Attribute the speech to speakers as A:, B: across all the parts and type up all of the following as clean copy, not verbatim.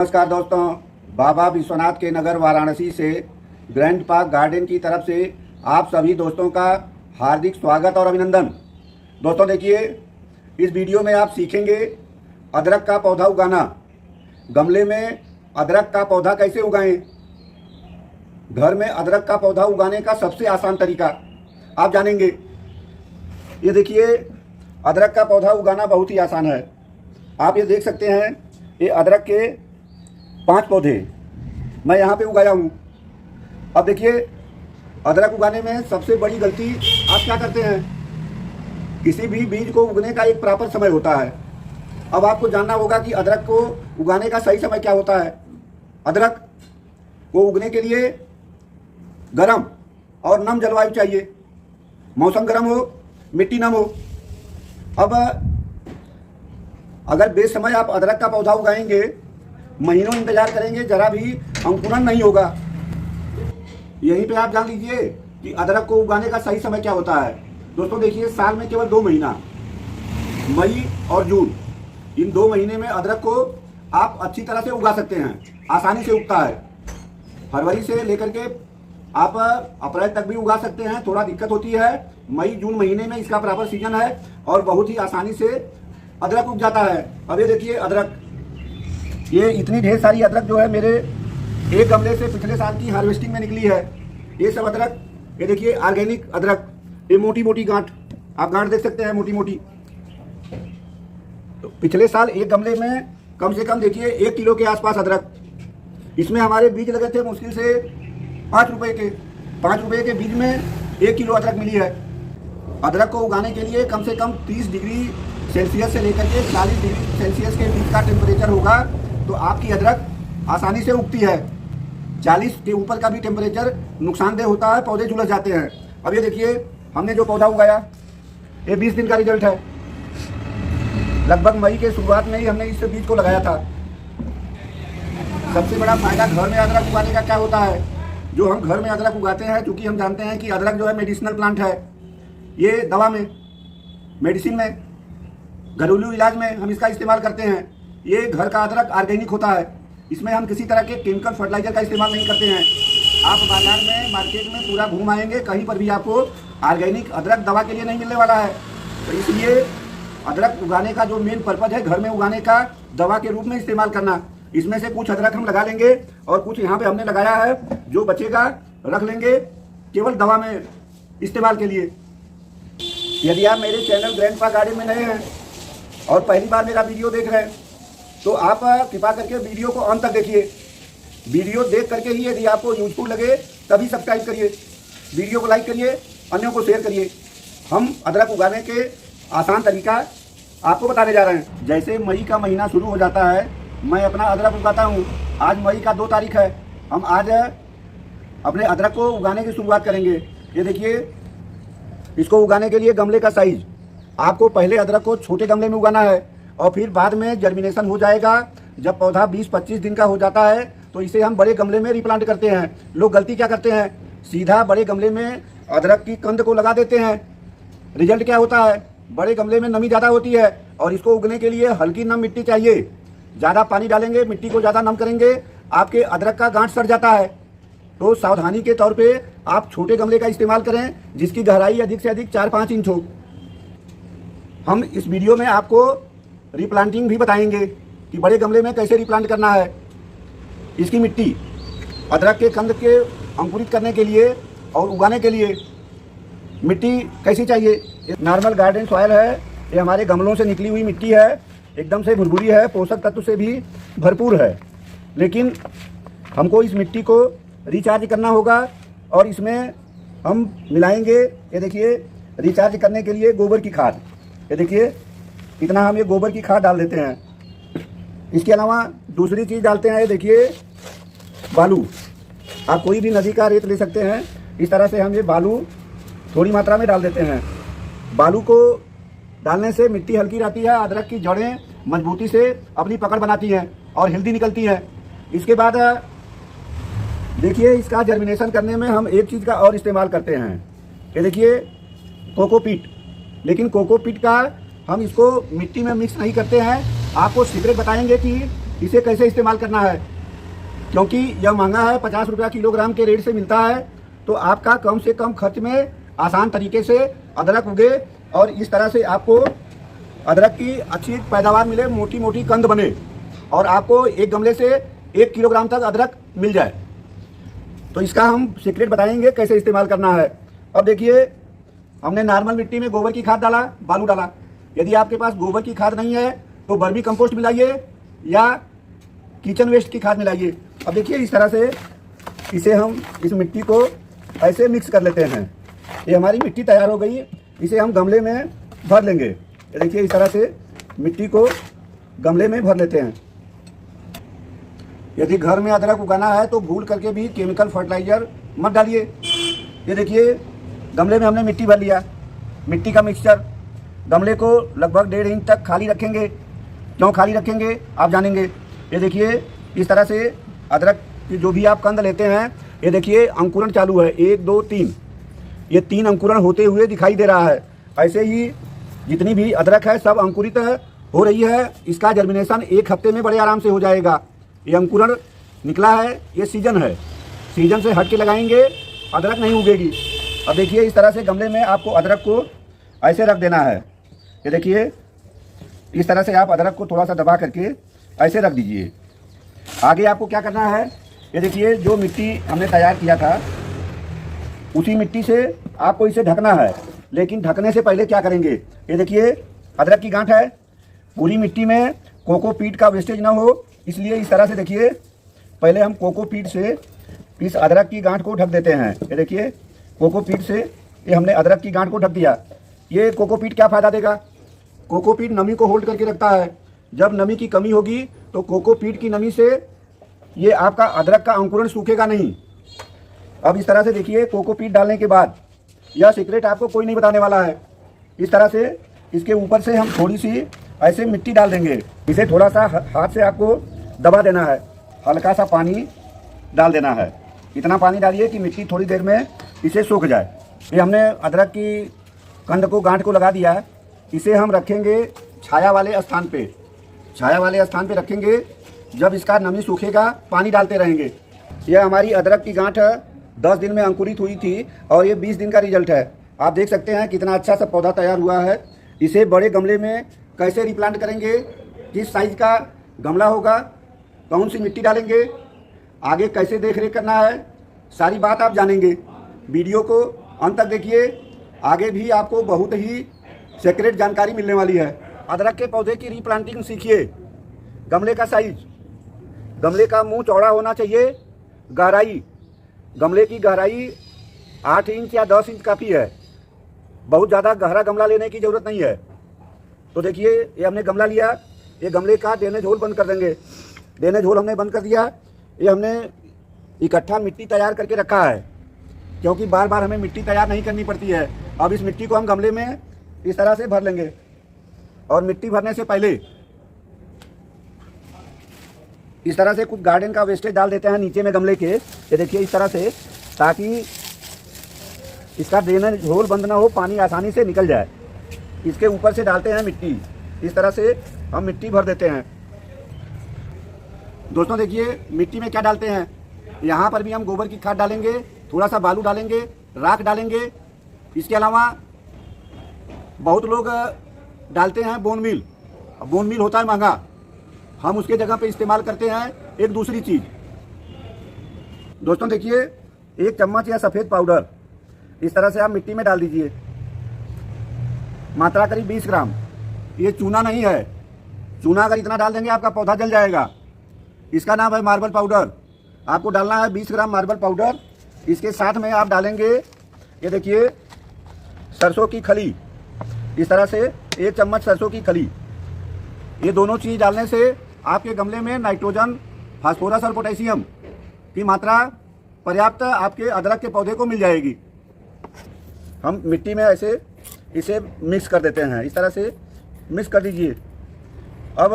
A: नमस्कार दोस्तों, बाबा विश्वनाथ के नगर वाराणसी से ग्रैंड पार्क गार्डन की तरफ से आप सभी दोस्तों का हार्दिक स्वागत और अभिनंदन। दोस्तों देखिए, इस वीडियो में आप सीखेंगे अदरक का पौधा उगाना। गमले में अदरक का पौधा कैसे उगाएं। घर में अदरक का पौधा उगाने का सबसे आसान तरीका आप जानेंगे। ये देखिए, अदरक का पौधा उगाना बहुत ही आसान है। आप ये देख सकते हैं, ये अदरक के 5 पौधे मैं यहाँ पे उगाया हूँ। अब देखिए, अदरक उगाने में सबसे बड़ी गलती आप क्या करते हैं, किसी भी बीज को उगने का एक प्रॉपर समय होता है। अब आपको जानना होगा कि अदरक को उगाने का सही समय क्या होता है। अदरक को उगने के लिए गर्म और नम जलवायु चाहिए। मौसम गर्म हो, मिट्टी नम हो। अब अगर बेसमय आप अदरक का पौधा उगाएंगे, महीनों इंतजार करेंगे, जरा भी अंकुरन नहीं होगा। यहीं पे आप जान लीजिए कि अदरक को उगाने का सही समय क्या होता है। दोस्तों देखिए, साल में केवल 2 महीना, मई और जून, इन 2 महीने में अदरक को आप अच्छी तरह से उगा सकते हैं। आसानी से उगता है। फरवरी से लेकर के आप अप्रैल तक भी उगा सकते हैं। थोड़ा दिक्कत होती है, मई जून महीने में इसका प्रॉपर सीजन है और बहुत ही आसानी से अदरक उग जाता है। अब ये देखिए अदरक, ये इतनी ढेर सारी अदरक जो है मेरे एक गमले से पिछले साल की हार्वेस्टिंग में निकली है। ये सब अदरक, ये देखिए ऑर्गेनिक अदरक, ये मोटी मोटी गांठ, आप गांठ देख सकते हैं, मोटी मोटी। तो पिछले साल एक गमले में कम से कम देखिए 1 किलो के आसपास अदरक। इसमें हमारे बीज लगे थे मुश्किल से 5 रुपए के। 5 रुपए के बीज में 1 किलो अदरक मिली है। अदरक को उगाने के लिए कम से कम 30 डिग्री सेल्सियस से लेकर के 40 डिग्री सेल्सियस के बीच का टेम्परेचर होगा तो आपकी अदरक आसानी से उगती है। 40 के ऊपर का भी टेम्परेचर नुकसानदेह होता है, पौधे झुलस जाते हैं। अब ये देखिए, हमने जो पौधा उगाया, ये 20 दिन का रिजल्ट है। लगभग मई के शुरुआत में ही हमने इस बीज को लगाया था। सबसे बड़ा फायदा घर में अदरक उगाने का क्या होता है, जो हम घर में अदरक उगाते हैं, क्योंकि हम जानते हैं कि अदरक जो है मेडिसिनल प्लांट है। ये दवा में, मेडिसिन में, घरेलू इलाज में हम इसका इस्तेमाल करते हैं। ये घर का अदरक ऑर्गेनिक होता है। इसमें हम किसी तरह के केमिकल फर्टिलाइजर का इस्तेमाल नहीं करते हैं। आप बाजार में, मार्केट में पूरा घूम आएंगे, कहीं पर भी आपको ऑर्गेनिक अदरक दवा के लिए नहीं मिलने वाला है। तो इसलिए अदरक उगाने का जो मेन पर्पज है, घर में उगाने का दवा के रूप में इस्तेमाल करना। इसमें से कुछ अदरक हम लगा लेंगे और कुछ यहाँ पे हमने लगाया है, जो बचेगा रख लेंगे केवल दवा में इस्तेमाल के लिए। यदि आप मेरे चैनल ग्रैंड पार्क गार्डन में नए हैं और पहली बार मेरा वीडियो देख रहे हैं, तो आप कृपा करके वीडियो को अंत तक देखिए। वीडियो देख करके ही यदि आपको यूजफुल लगे तभी सब्सक्राइब करिए, वीडियो को लाइक करिए, अन्यों को शेयर करिए। हम अदरक उगाने के आसान तरीका आपको बताने जा रहे हैं। जैसे मई का महीना शुरू हो जाता है, मैं अपना अदरक उगाता हूँ। आज मई का 2 तारीख है। हम आज अपने अदरक को उगाने की शुरुआत करेंगे। ये देखिए, इसको उगाने के लिए गमले का साइज, आपको पहले अदरक को छोटे गमले में उगाना है और फिर बाद में जर्मिनेशन हो जाएगा। जब पौधा 20-25 दिन का हो जाता है तो इसे हम बड़े गमले में रिप्लांट करते हैं। लोग गलती क्या करते हैं, सीधा बड़े गमले में अदरक की कंद को लगा देते हैं। रिजल्ट क्या होता है, बड़े गमले में नमी ज़्यादा होती है और इसको उगने के लिए हल्की नम मिट्टी चाहिए। ज़्यादा पानी डालेंगे, मिट्टी को ज़्यादा नम करेंगे, आपके अदरक का गांठ सड़ जाता है। तो सावधानी के तौर पे आप छोटे गमले का इस्तेमाल करें, जिसकी गहराई अधिक से अधिक 4-5 इंच हो। हम इस वीडियो में आपको रिप्लांटिंग भी बताएंगे कि बड़े गमले में कैसे रिप्लांट करना है। इसकी मिट्टी अदरक के कंद के अंकुरित करने के लिए और उगाने के लिए मिट्टी कैसी चाहिए। नॉर्मल गार्डन सॉइल है, ये हमारे गमलों से निकली हुई मिट्टी है, एकदम से भुरभुरी है, पोषक तत्व से भी भरपूर है। लेकिन हमको इस मिट्टी को रिचार्ज करना होगा और इसमें हम मिलाएंगे, ये देखिए, रिचार्ज करने के लिए गोबर की खाद। ये देखिए, इतना हम ये गोबर की खाद डाल देते हैं। इसके अलावा दूसरी चीज़ डालते हैं, ये देखिए, बालू। आप कोई भी नदी का रेत ले सकते हैं। इस तरह से हम ये बालू थोड़ी मात्रा में डाल देते हैं। बालू को डालने से मिट्टी हल्की रहती है, अदरक की जड़ें मजबूती से अपनी पकड़ बनाती हैं और हेल्दी निकलती हैं। इसके बाद देखिए, इसका जर्मिनेशन करने में हम एक चीज़ का और इस्तेमाल करते हैं। ये देखिए, कोकोपीट। लेकिन कोकोपीट का हम इसको मिट्टी में मिक्स नहीं करते हैं। आपको सीक्रेट बताएंगे कि इसे कैसे इस्तेमाल करना है, क्योंकि यह महंगा है, 50 रुपया किलोग्राम के रेट से मिलता है। तो आपका कम से कम खर्च में आसान तरीके से अदरक उगे और इस तरह से आपको अदरक की अच्छी पैदावार मिले, मोटी मोटी कंद बने और आपको एक गमले से 1 किलोग्राम तक अदरक मिल जाए। तो इसका हम सीक्रेट बताएंगे कैसे इस्तेमाल करना है। अब देखिए, हमने नॉर्मल मिट्टी में गोबर की खाद डाला, बालू डाला। यदि आपके पास गोबर की खाद नहीं है तो वर्मी कंपोस्ट मिलाइए या किचन वेस्ट की खाद मिलाइए। अब देखिए, इस तरह से इसे हम इस मिट्टी को ऐसे मिक्स कर लेते हैं। ये हमारी मिट्टी तैयार हो गई। इसे हम गमले में भर लेंगे। ये देखिए, इस तरह से मिट्टी को गमले में भर लेते हैं। यदि घर में अदरक उगाना है तो भूल करके भी केमिकल फर्टिलाइज़र मत डालिए। ये देखिए, गमले में हमने मिट्टी भर लिया। मिट्टी का मिक्सचर गमले को लगभग 1.5 इंच तक खाली रखेंगे। क्यों खाली रखेंगे आप जानेंगे। ये देखिए, इस तरह से अदरक की जो भी आप कंद लेते हैं, ये देखिए अंकुरण चालू है, 1 2 3, ये 3 अंकुरण होते हुए दिखाई दे रहा है। ऐसे ही जितनी भी अदरक है सब अंकुरित हो रही है। इसका जर्मिनेशन 1 हफ्ते में बड़े आराम से हो जाएगा। ये अंकुरण निकला है, ये सीजन है। सीजन से हट के लगाएंगे, अदरक नहीं उगेगी। अब देखिए, इस तरह से गमले में आपको अदरक को ऐसे रख देना है। ये देखिए, इस तरह से आप अदरक को थोड़ा सा दबा करके ऐसे रख दीजिए। आगे आपको क्या करना है, ये देखिए, जो मिट्टी हमने तैयार किया था उसी मिट्टी से आपको इसे ढकना है। लेकिन ढकने से पहले क्या करेंगे, ये देखिए अदरक की गांठ है। पूरी मिट्टी में कोकोपीट का वेस्टेज ना हो, इसलिए इस तरह से देखिए पहले हम कोकोपीट से इस अदरक की गांठ को ढक देते हैं। ये देखिए, कोकोपीट से ये हमने अदरक की गांठ को ढक दिया। ये कोकोपीट क्या फ़ायदा देगा, कोकोपीट नमी को होल्ड करके रखता है। जब नमी की कमी होगी तो कोकोपीट की नमी से ये आपका अदरक का अंकुरण सूखेगा नहीं। अब इस तरह से देखिए, कोकोपीट डालने के बाद यह सीक्रेट आपको कोई नहीं बताने वाला है। इस तरह से इसके ऊपर से हम थोड़ी सी ऐसे मिट्टी डाल देंगे। इसे थोड़ा सा हाथ से आपको दबा देना है, हल्का सा पानी डाल देना है। इतना पानी डालिए कि मिट्टी थोड़ी देर में इसे सूख जाए। ये हमने अदरक की कंद को गांठ को लगा दिया है। इसे हम रखेंगे छाया वाले स्थान पे। छाया वाले स्थान पे रखेंगे। जब इसका नमी सूखेगा पानी डालते रहेंगे। यह हमारी अदरक की गांठ 10 दिन में अंकुरित हुई थी और ये 20 दिन का रिजल्ट है। आप देख सकते हैं कितना अच्छा सा पौधा तैयार हुआ है। इसे बड़े गमले में कैसे रिप्लांट करेंगे, किस साइज़ का गमला होगा, कौन सी मिट्टी डालेंगे, आगे कैसे देख रेख करना है, सारी बात आप जानेंगे। वीडियो को अंत तक देखिए, आगे भी आपको बहुत ही सीक्रेट जानकारी मिलने वाली है। अदरक के पौधे की रीप्लांटिंग सीखिए। गमले का साइज, गमले का मुंह चौड़ा होना चाहिए। गहराई, गमले की गहराई 8 इंच या 10 इंच काफ़ी है। बहुत ज़्यादा गहरा गमला लेने की ज़रूरत नहीं है। तो देखिए, ये हमने गमला लिया। ये गमले का ड्रेनेज होल बंद कर देंगे। ड्रेनेज होल हमने बंद कर दिया। ये हमने इकट्ठा मिट्टी तैयार करके रखा है, क्योंकि बार बार हमें मिट्टी तैयार नहीं करनी पड़ती है। अब इस मिट्टी को हम गमले में इस तरह से भर लेंगे और मिट्टी भरने से पहले इस तरह से कुछ गार्डन का वेस्टेज डाल देते हैं नीचे में गमले के। ये देखिए, इस तरह से, ताकि इसका ड्रेनेज होल बंद ना हो, पानी आसानी से निकल जाए। इसके ऊपर से डालते हैं मिट्टी। इस तरह से हम मिट्टी भर देते हैं। दोस्तों देखिए, मिट्टी में क्या डालते हैं, यहाँ पर भी हम गोबर की खाद डालेंगे, थोड़ा सा बालू डालेंगे, राख डालेंगे। इसके अलावा बहुत लोग डालते हैं बोन मील। बोन मील होता है महंगा, हम उसके जगह पे इस्तेमाल करते हैं एक दूसरी चीज़। दोस्तों देखिए, 1 चम्मच या सफ़ेद पाउडर इस तरह से आप मिट्टी में डाल दीजिए। मात्रा करीब 20 ग्राम। ये चूना नहीं है। चूना अगर इतना डाल देंगे आपका पौधा जल जाएगा। इसका नाम है मार्बल पाउडर। आपको डालना है 20 ग्राम मार्बल पाउडर। इसके साथ में आप डालेंगे, ये देखिए, सरसों की खली। इस तरह से 1 चम्मच सरसों की खली। ये दोनों चीज़ डालने से आपके गमले में नाइट्रोजन, फास्फोरस और पोटेशियम की मात्रा पर्याप्त आपके अदरक के पौधे को मिल जाएगी। हम मिट्टी में ऐसे इसे मिक्स कर देते हैं। इस तरह से मिक्स कर दीजिए। अब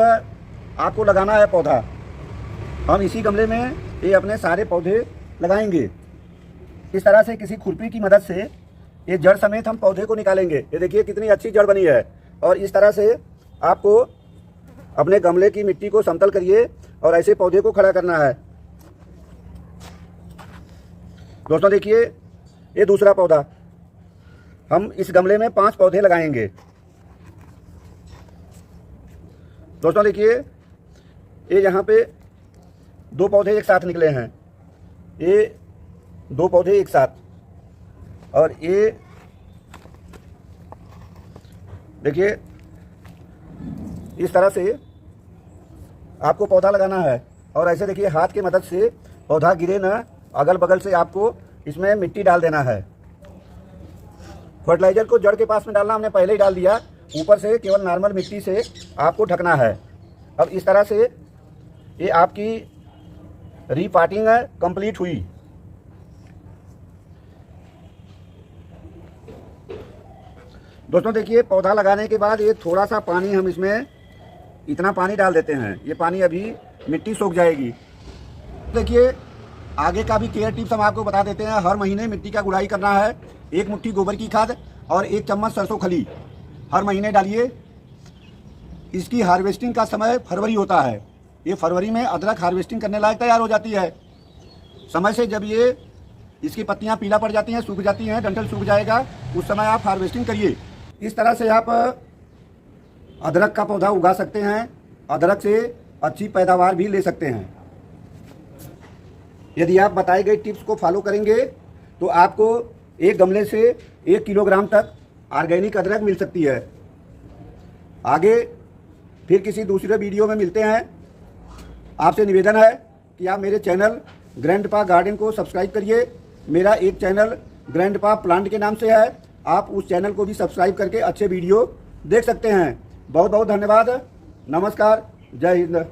A: आपको लगाना है पौधा। हम इसी गमले में ये अपने सारे पौधे लगाएंगे। इस तरह से किसी खुरपी की मदद से ये जड़ समेत हम पौधे को निकालेंगे। ये देखिए कितनी अच्छी जड़ बनी है। और इस तरह से आपको अपने गमले की मिट्टी को समतल करिए और ऐसे पौधे को खड़ा करना है। दोस्तों देखिए, ये दूसरा पौधा, हम इस गमले में 5 पौधे लगाएंगे। दोस्तों देखिए, ये यहाँ पे 2 पौधे एक साथ निकले हैं, ये 2 पौधे एक साथ, और ये देखिए इस तरह से आपको पौधा लगाना है। और ऐसे देखिए हाथ की मदद से पौधा गिरे ना, अगल बगल से आपको इसमें मिट्टी डाल देना है। फर्टिलाइज़र को जड़ के पास में डालना हमने पहले ही डाल दिया, ऊपर से केवल नॉर्मल मिट्टी से आपको ढकना है। अब इस तरह से ये आपकी रीपाटिंग कंप्लीट हुई। दोस्तों देखिए, पौधा लगाने के बाद ये थोड़ा सा पानी हम इसमें इतना पानी डाल देते हैं, ये पानी अभी मिट्टी सूख जाएगी। देखिए आगे का भी केयर टिप्स हम आपको बता देते हैं। हर महीने मिट्टी का गुड़ाई करना है। 1 मुट्ठी गोबर की खाद और 1 चम्मच सरसों खली हर महीने डालिए। इसकी हार्वेस्टिंग का समय फरवरी होता है। ये फरवरी में अदरक हार्वेस्टिंग करने लायक तैयार हो जाती है। समय से जब ये इसकी पत्तियां पीला पड़ जाती हैं, सूख जाती हैं, डंठल सूख जाएगा, उस समय आप हार्वेस्टिंग करिए। इस तरह से आप अदरक का पौधा उगा सकते हैं। अदरक से अच्छी पैदावार भी ले सकते हैं। यदि आप बताए गए टिप्स को फॉलो करेंगे तो आपको एक गमले से 1 किलोग्राम तक ऑर्गेनिक अदरक मिल सकती है। आगे फिर किसी दूसरे वीडियो में मिलते हैं। आपसे निवेदन है कि आप मेरे चैनल ग्रैंडपा गार्डन को सब्सक्राइब करिए। मेरा एक चैनल ग्रैंडपा प्लांट के नाम से है, आप उस चैनल को भी सब्सक्राइब करके अच्छे वीडियो देख सकते हैं। बहुत बहुत धन्यवाद। नमस्कार। जय हिंद।